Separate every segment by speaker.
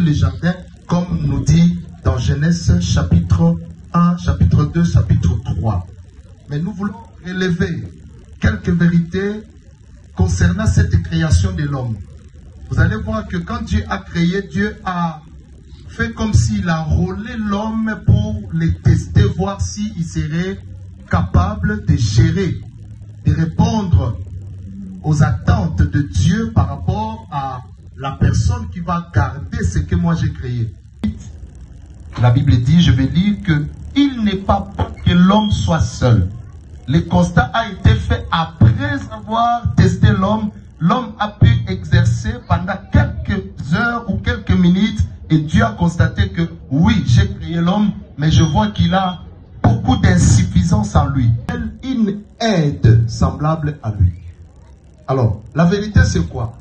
Speaker 1: les jardins, comme nous dit dans Genèse chapitre 1, chapitre 2, chapitre 3. Mais nous voulons relever quelques vérités concernant cette création de l'homme. Vous allez voir que quand Dieu a créé, Dieu a fait comme s'il a enrôlé l'homme pour les tester, voir s'il serait capable de gérer, de répondre aux attentes de Dieu par rapport à la personne qui va garder ce que moi j'ai créé. La Bible dit, je vais lire, que il n'est pas bon que l'homme soit seul. Le constat a été fait après avoir testé l'homme. L'homme a pu exercer pendant quelques heures ou quelques minutes et Dieu a constaté que oui, j'ai créé l'homme, mais je vois qu'il a beaucoup d'insuffisance en lui. Une aide semblable à lui. Alors, la vérité c'est quoi?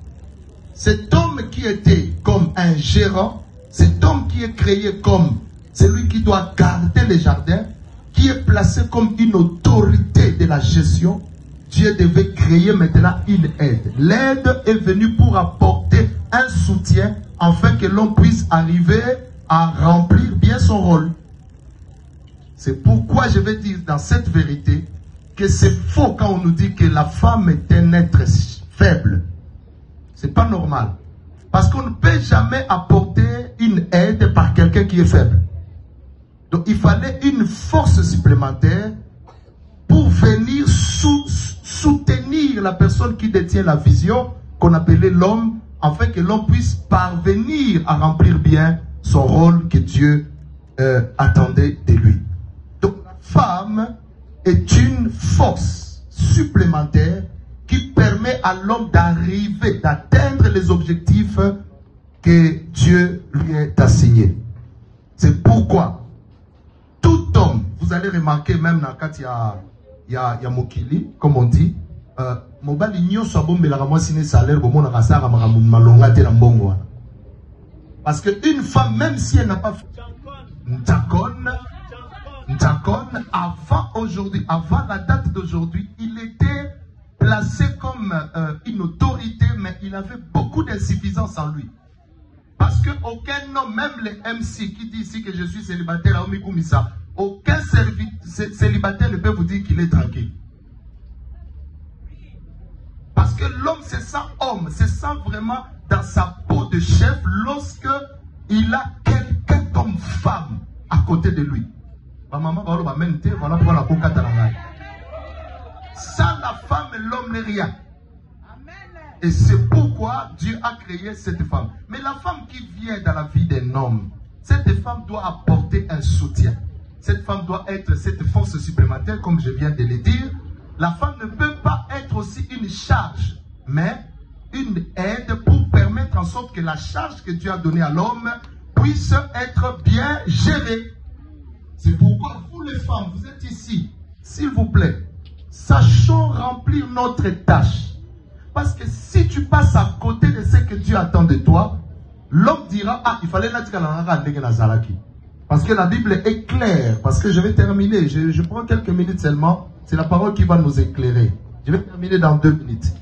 Speaker 1: Cet homme qui était comme un gérant, cet homme qui est créé comme celui qui doit garder les jardins, qui est placé comme une autorité de la gestion, Dieu devait créer maintenant une aide. L'aide est venue pour apporter un soutien afin que l'homme puisse arriver à remplir bien son rôle. C'est pourquoi je vais dire dans cette vérité que c'est faux quand on nous dit que la femme est un être faible. C'est pas normal. Parce qu'on ne peut jamais apporter une aide par quelqu'un qui est faible. Donc il fallait une force supplémentaire pour venir soutenir la personne qui détient la vision qu'on appelait l'homme, afin que l'homme puisse parvenir à remplir bien son rôle que Dieu attendait de lui. Donc la femme est une force supplémentaire qui permet à l'homme d'arriver, d'atteindre les objectifs que Dieu lui a assignés. C'est pourquoi tout homme, vous allez remarquer même dans le cas il y a Mokili, comme on dit, parce qu'une femme, même si elle n'a pas fait avant aujourd'hui, avant la date d'aujourd'hui, il était placé comme une autorité, mais il avait beaucoup d'insuffisance en lui. Parce qu'aucun homme, même les MC qui dit ici que je suis célibataire, aucun célibataire ne peut vous dire qu'il est tranquille. Parce que l'homme se sent homme, se sent vraiment dans sa peau de chef lorsque il a quelqu'un comme femme à côté de lui. Voilà pourquoi la coca sans la femme, l'homme n'est rien. Et c'est pourquoi Dieu a créé cette femme. Mais la femme qui vient dans la vie d'un homme, cette femme doit apporter un soutien. Cette femme doit être cette force supplémentaire, comme je viens de le dire. La femme ne peut pas être aussi une charge, mais une aide pour permettre en sorte que la charge que Dieu a donnée à l'homme puisse être bien gérée. C'est pourquoi vous les femmes, vous êtes ici, s'il vous plaît, sachons remplir notre tâche. Parce que si tu passes à côté de ce que Dieu attend de toi, l'homme dira, ah, il fallait la dire à parce que la Bible est claire. Parce que je vais terminer, je prends quelques minutes seulement. C'est la parole qui va nous éclairer. Je vais terminer dans 2 minutes.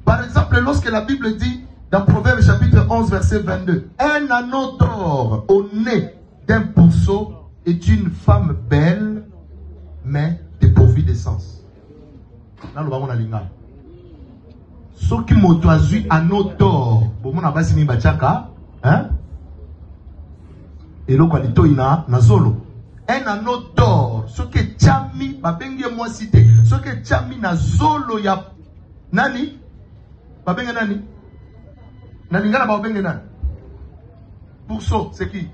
Speaker 1: Par exemple, lorsque la Bible dit, dans Proverbe chapitre 11, verset 22, un anneau d'or au nez d'un pourceau est une femme belle, mais dépourvue d'essence. Là, nous avons la ligne. Ce qui m'a choisi anneau d'or, bon, on a pas signé bachaka, hein? Et le qualité ina nazolo. Un anneau d'or, ce que chami, babenge moi cité, ce que chami nazolo ya nani? Babenge nani? Nani ngala babenge nani? Pourceau, c'est qui?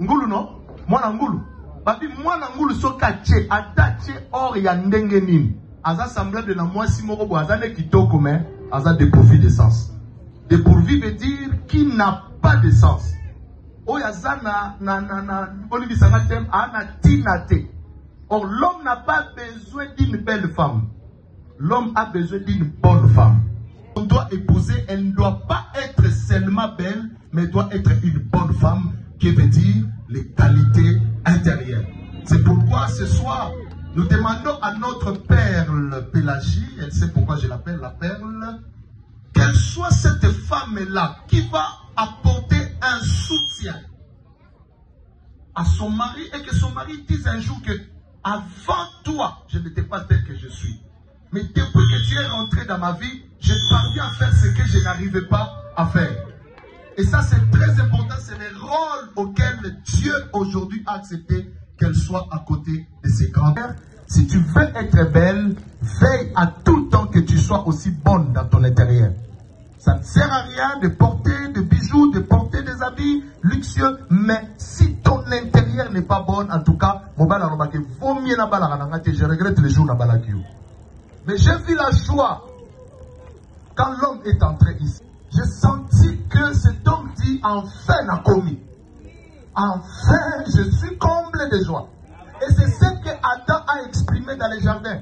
Speaker 1: Ngulu non? Mwana ngulu. Babi mwana ngulu so kache, atache or ya ndenge nini. Aza semblable de la moisi moko bo aza ne kitoko mais aza dépourvu d'essence. Dépourvu veut dire qui n'a pas d'essence. Or l'homme n'a pas besoin d'une belle femme. L'homme a besoin d'une bonne femme. On doit épouser, elle ne doit pas être seulement belle, mais doit être une bonne femme, qui veut dire les qualités intérieures. C'est pourquoi ce soir, nous demandons à notre perle Pélagie, elle sait pourquoi je l'appelle la perle, qu'elle soit cette femme-là qui va apporter à son mari et que son mari dise un jour que avant toi, je n'étais pas tel que je suis. Mais depuis que tu es rentré dans ma vie, je parviens à faire ce que je n'arrivais pas à faire. Et ça, c'est très important. C'est le rôle auquel Dieu aujourd'hui a accepté qu'elle soit à côté de ses grands-mères. Si tu veux être belle, veille à tout temps que tu sois aussi bonne dans ton intérieur. Ça ne sert à rien de porter des bijoux, de porter des habits luxueux, mais si ton intérieur n'est pas bon, en tout cas, je regrette les jours. Mais j'ai vu la joie quand l'homme est entré ici. J'ai senti que cet homme dit enfin n'a commis. Enfin, je suis comblé de joie. Et c'est ce que Adam a exprimé dans les jardins.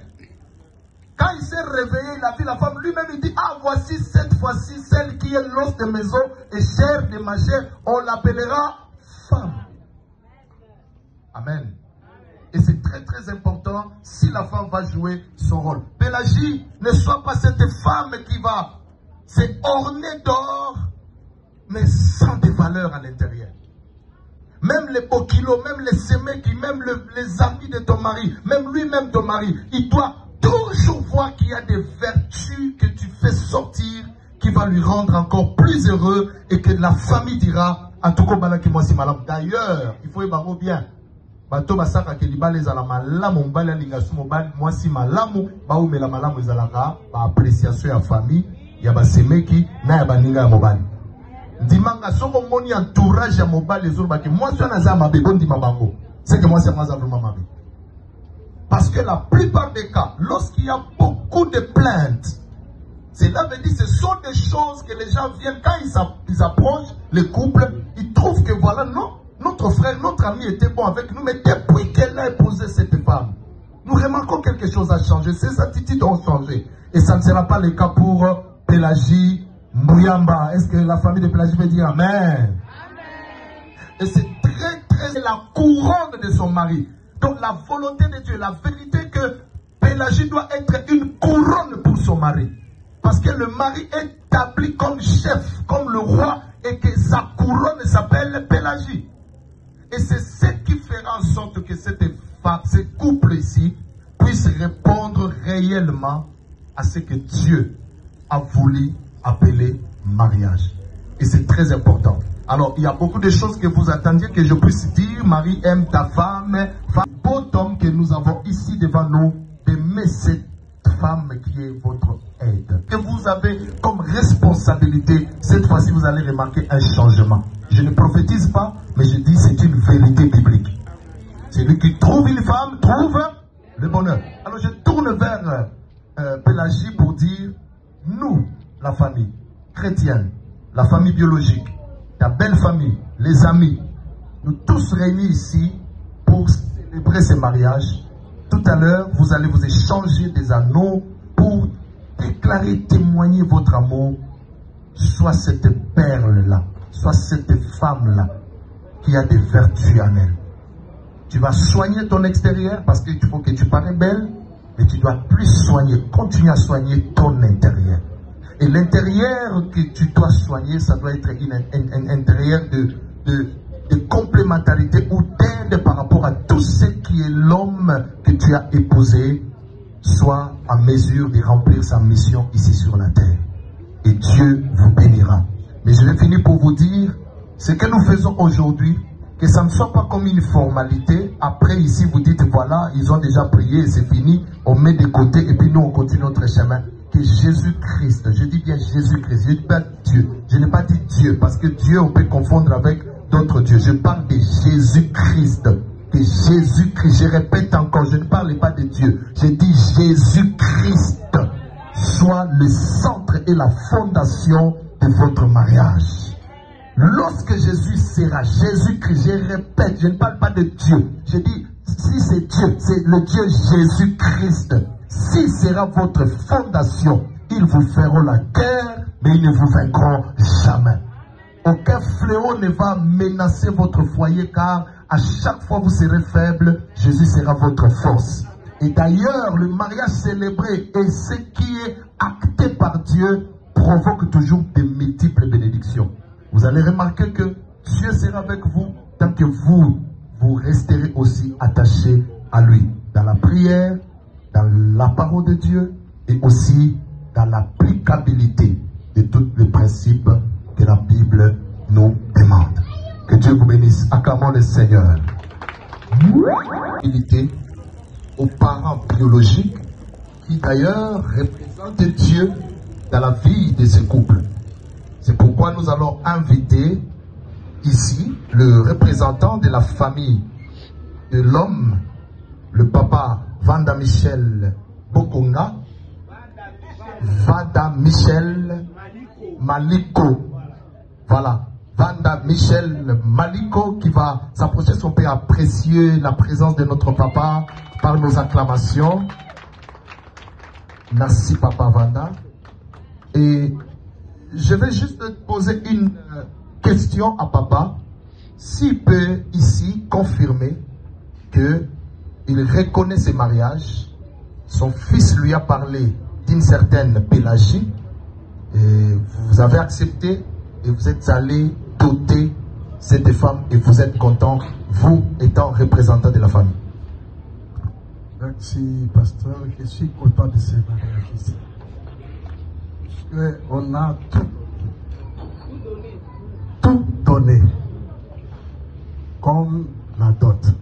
Speaker 1: Quand il s'est réveillé, il a vu la femme lui-même, il dit, ah, voici cette fois-ci celle qui est l'os de mes os et chair de ma chair. On l'appellera femme. Amen. Et c'est très très important si la femme va jouer son rôle. Pélagie, ne sois pas cette femme qui va s'orner d'or, mais sans des valeurs à l'intérieur. Même les beaux kilos, même les sémèques, même les amis de ton mari, même lui-même ton mari, il doit toujours voir qu'il y a des vertus que tu fais sortir qui va lui rendre encore plus heureux et que la famille dira, en tout cas, d'ailleurs, il faut y avoir bien. Bato basaka ke libale za la malamu mbali alingasu mobali mwasi malamu baumela malamu ezalaka ba appréciation ya famille ya basemeki na ya baninga ya mobali ndimanga soko moni entourage ya mobali ezolo baki mwasi wana za mabe ndima bango c'est que mwasi amaza vraiment mabe parce que la plupart des cas lorsqu'il y a beaucoup de plaintes cela veut dire ce sont des choses que les gens viennent quand ils approchent le couple ils trouvent que voilà non. Notre frère, notre ami était bon avec nous, mais depuis qu'elle a épousé cette femme, nous remarquons que quelque chose a changé. Ces attitudes ont changé. Et ça ne sera pas le cas pour Pélagie Mouyamba. Est-ce que la famille de Pélagie veut dire Amen? Amen. Et c'est très, très la couronne de son mari. Donc la volonté de Dieu, la vérité que Pélagie doit être une couronne pour son mari. Parce que le mari est établi comme chef, comme le roi, et que sa couronne s'appelle Pélagie. Et c'est ce qui fera en sorte que cette femme, ce couple ici, puisse répondre réellement à ce que Dieu a voulu appeler mariage. Et c'est très important. Alors, il y a beaucoup de choses que vous attendiez que je puisse dire. Marie aime ta femme. Beau homme que nous avons ici devant nous, d'aimer cette femme qui est votre aide. Que vous avez comme responsabilité, cette fois-ci vous allez remarquer un changement. Je ne prophétise pas, mais je dis c'est une vérité biblique. Celui qui trouve une femme trouve le bonheur. Alors je tourne vers Pélagie pour dire, nous, la famille chrétienne, la famille biologique, ta belle famille, les amis, nous tous réunis ici pour célébrer ce mariage. Tout à l'heure, vous allez vous échanger des anneaux pour déclarer, témoigner votre amour. Soit cette perle-là, soit cette femme-là qui a des vertus en elle. Tu vas soigner ton extérieur parce qu'il faut que tu parais belle, mais tu dois plus soigner, continuer à soigner ton intérieur. Et l'intérieur que tu dois soigner, ça doit être un intérieur de complémentarité ou d'aide par rapport à tout ce qui est l'homme que tu as épousé, soit en mesure de remplir sa mission ici sur la terre. Et Dieu vous bénira. Mais je vais finir pour vous dire, ce que nous faisons aujourd'hui, que ça ne soit pas comme une formalité. Après ici vous dites voilà, ils ont déjà prié, c'est fini, on met de côté et puis nous on continue notre chemin. Que Jésus-Christ, je dis bien Jésus-Christ, je ne dis pas Dieu, je n'ai pas dit Dieu, parce que Dieu on peut confondre avec d'autres dieux. Je parle de Jésus-Christ. Que Jésus-Christ, je répète encore, je ne parle pas de Dieu, je dis Jésus-Christ soit le centre et la fondation de votre mariage. Lorsque Jésus sera Jésus-Christ, je répète, je ne parle pas de Dieu, je dis si c'est Dieu, c'est le Dieu Jésus-Christ. S'il sera votre fondation, ils vous feront la guerre, mais ils ne vous vaincront jamais. Aucun fléau ne va menacer votre foyer, car à chaque fois vous serez faible, Jésus sera votre force. Et d'ailleurs, le mariage célébré et ce qui est acté par Dieu provoque toujours de multiples bénédictions. Vous allez remarquer que Dieu sera avec vous tant que vous vous resterez aussi attachés à lui, dans la prière, dans la parole de Dieu et aussi dans l'applicabilité de tous les principes que la Bible nous demande. Que Dieu vous bénisse. Acclamons le Seigneur. Aux parents biologiques qui d'ailleurs représentent Dieu dans la vie de ce couple. C'est pourquoi nous allons inviter ici le représentant de la famille de l'homme, le papa Vanda Michel Bokonga, Vanda Michel Maliko. Voilà, Vanda Michel Maliko qui va s'approcher. Son père apprécier la présence de notre papa par nos acclamations. Merci papa Vanda. Et je vais juste poser une question à papa. S'il peut ici confirmer qu'il reconnaît ses mariages, son fils lui a parlé d'une certaine Pélagie, et vous avez accepté et vous êtes allé doter cette femme et vous êtes content, vous étant représentant de la famille.
Speaker 2: Merci pasteur, je suis content de ces mariages ici. On a tout donné comme la dot.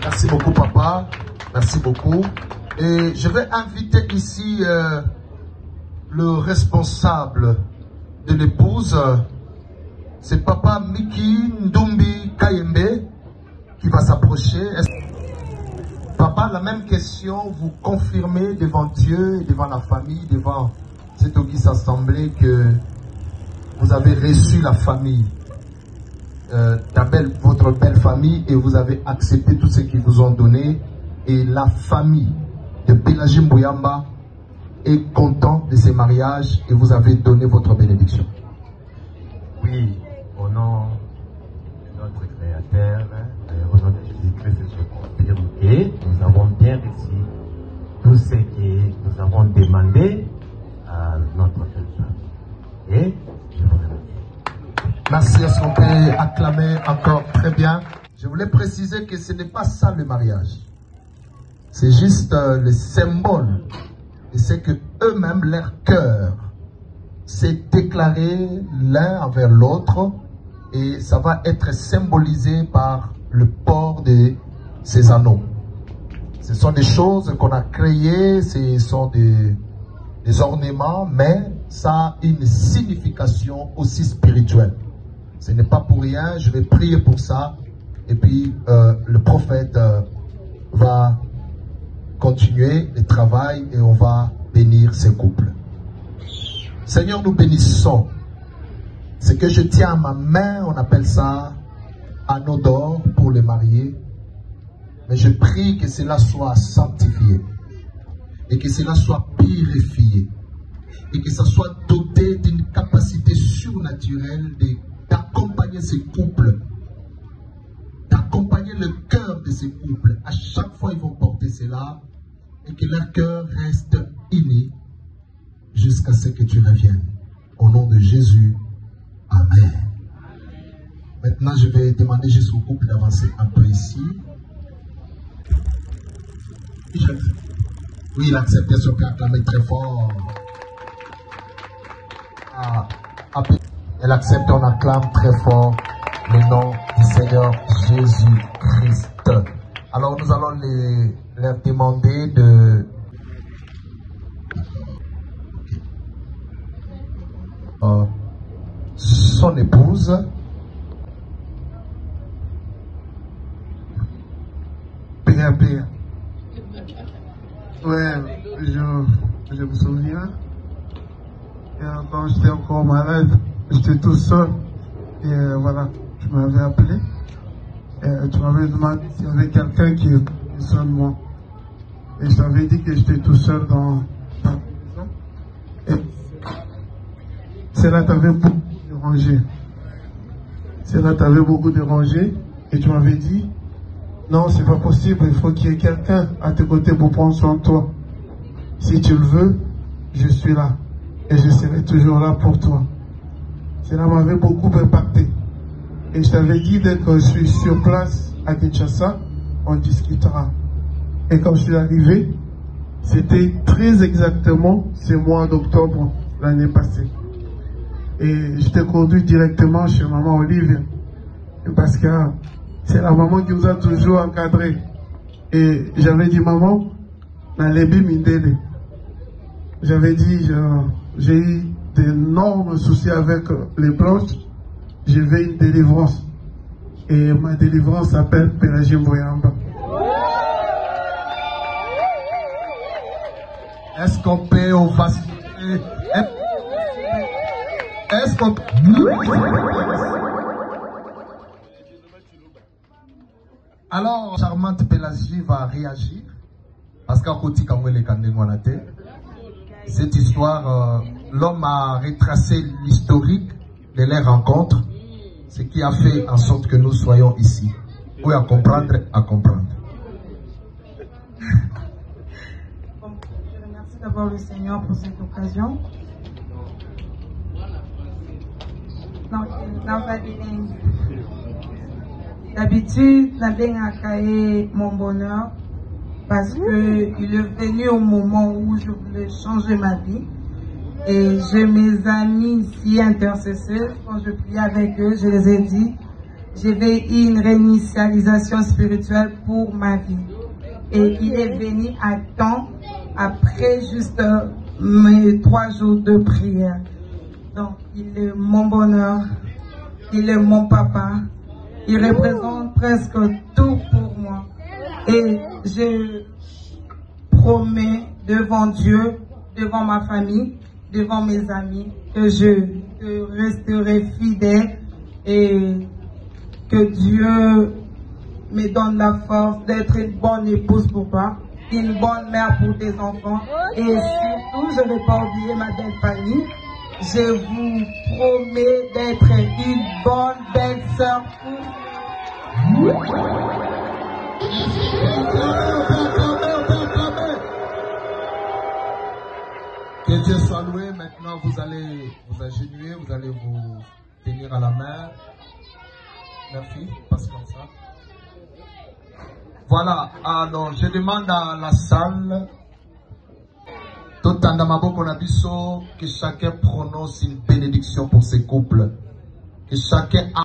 Speaker 1: Merci beaucoup papa, merci beaucoup. Et je vais inviter ici le responsable de l'épouse, c'est papa Miki Ndumbi Kayembe qui va s'approcher. Papa, la même question, vous confirmez devant Dieu, devant la famille, devant cette auguste assemblée que vous avez reçu la famille, votre belle famille, et vous avez accepté tout ce qu'ils vous ont donné, et la famille de Pélagie Mbouyamba est content de ces mariages et vous avez donné votre bénédiction.
Speaker 3: Oui, au nom de notre Créateur, au nom de Jésus-Christ, je confirme que nous avons bien reçu tout ce que nous avons demandé à notre Père. Et je vous remercie.
Speaker 1: Merci, est-ce qu'on peut acclamer encore très bien? Je voulais préciser que ce n'est pas ça le mariage. C'est juste le symbole. Et c'est que eux-mêmes, leur cœur s'est déclaré l'un envers l'autre. Et ça va être symbolisé par le port de ces anneaux. Ce sont des choses qu'on a créées, ce sont des ornements, mais ça a une signification aussi spirituelle. Ce n'est pas pour rien, je vais prier pour ça. Et puis le prophète va continuer le travail et on va bénir ces couples. Seigneur, nous bénissons. Ce que je tiens à ma main, on appelle ça anneau d'or pour les mariés. Mais je prie que cela soit sanctifié et que cela soit purifié et que ça soit doté d'une capacité surnaturelle d'accompagner ces couples, d'accompagner le cœur de ces couples. À chaque fois, ils vont porter cela et que leur cœur reste uni jusqu'à ce que tu reviennes. Au nom de Jésus, Amen. Maintenant, je vais demander juste au couple d'avancer un peu ici. Oui, il a accepté ce qu'on a acclamé très fort. Elle accepte, on acclame très fort le nom du Seigneur Jésus-Christ. Alors nous allons leur demander de son épouse
Speaker 2: Père. Ouais, je me souviens, quand j'étais encore malade, j'étais tout seul, et voilà, tu m'avais appelé, et tu m'avais demandé s'il y avait quelqu'un qui était seul moi. Et je t'avais dit que j'étais tout seul dans la maison, et cela t'avait beaucoup dérangé. Cela t'avait beaucoup dérangé, et tu m'avais dit, non, c'est pas possible, il faut qu'il y ait quelqu'un à tes côtés pour prendre soin de toi. Si tu le veux, je suis là. Et je serai toujours là pour toi. Cela m'avait beaucoup impacté. Et je t'avais dit, dès que je suis sur place à Kinshasa, on discutera. Et quand je suis arrivé, c'était très exactement ce mois d'octobre l'année passée. Et je t'ai conduit directement chez maman Olive. Parce que c'est la maman qui nous a toujours encadrés. Et j'avais dit, maman, j'avais dit, j'ai eu d'énormes soucis avec les blanches. Je veux une délivrance. Et ma délivrance s'appelle Pélagie Mboyamba.
Speaker 1: Est-ce qu'on peut au faciliter? Est-ce qu'on peut... Alors, charmante Pélagie va réagir. Parce qu'à côté, quand elle est cette histoire, l'homme a retracé l'historique de les rencontres, ce qui a fait en sorte que nous soyons ici. Oui, à comprendre, à comprendre.
Speaker 4: Je remercie d'abord le Seigneur pour cette occasion. D'habitude, j'ai mon bonheur parce que il est venu au moment où je voulais changer ma vie. Et j'ai mes amis ici intercesseurs, quand je prie avec eux, je les ai dit, je vais une réinitialisation spirituelle pour ma vie. Et il est venu à temps, après juste mes 3 jours de prière. Donc, il est mon bonheur, il est mon papa, il représente presque tout pour moi. Et je promets devant Dieu, devant ma famille, devant mes amis, que je resterai fidèle et que Dieu me donne la force d'être une bonne épouse pour toi, une bonne mère pour tes enfants. Et surtout, je ne vais pas oublier ma belle famille. Je vous promets d'être une bonne belle sœur pour vous.
Speaker 1: Que Dieu soit loué. Maintenant, vous allez vous agenouiller, vous allez vous tenir à la main. Merci, passe comme ça. Voilà, alors je demande à la salle, que chacun prononce une bénédiction pour ces couples. Que chacun a...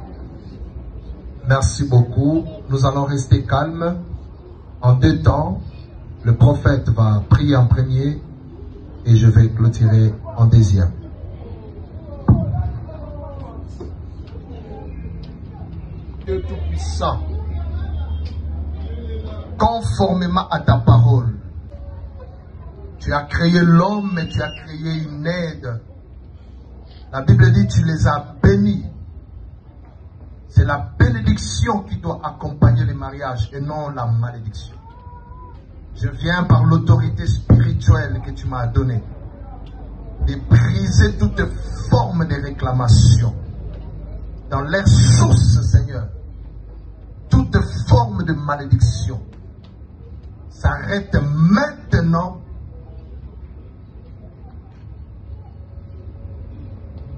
Speaker 1: Merci beaucoup. Nous allons rester calmes. En 2 temps, le prophète va prier en premier et je vais clôturer en 2e. Dieu Tout-Puissant, conformément à ta parole, tu as créé l'homme et tu as créé une aide. La Bible dit tu les as bénis. C'est la bénédiction qui doit accompagner les mariages et non la malédiction. Je viens par l'autorité spirituelle que tu m'as donnée de briser toute forme de réclamation dans leur source, Seigneur. Toute forme de malédiction s'arrête maintenant.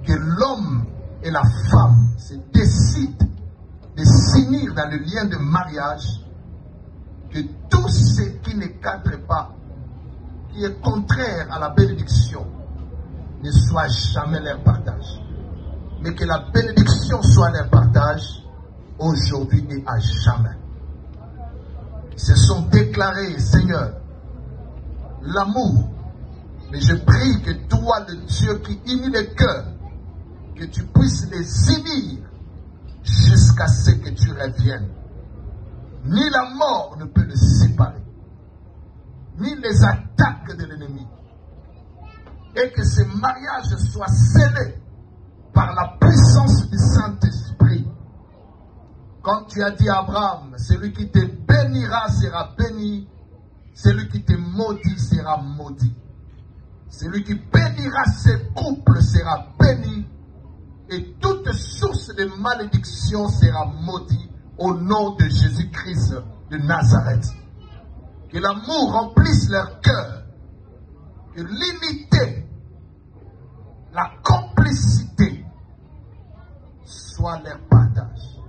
Speaker 1: Que l'homme et la femme se décident de s'unir dans le lien de mariage, que tout ce qui ne cadre pas, qui est contraire à la bénédiction, ne soit jamais leur partage. Mais que la bénédiction soit leur partage aujourd'hui et à jamais. Ils se sont déclarés, Seigneur, l'amour. Mais je prie que toi, le Dieu qui unit les cœurs, que tu puisses les unir jusqu'à ce que tu reviennes. Ni la mort ne peut les séparer, ni les attaques de l'ennemi. Et que ce mariage soit scellé par la puissance du Saint-Esprit. Quand tu as dit à Abraham, celui qui te bénira sera béni, celui qui te maudit sera maudit. Celui qui bénira ses couples sera béni, et toute source de malédiction sera maudite au nom de Jésus-Christ de Nazareth. Que l'amour remplisse leur cœur, que l'unité, la complicité soit leur partage.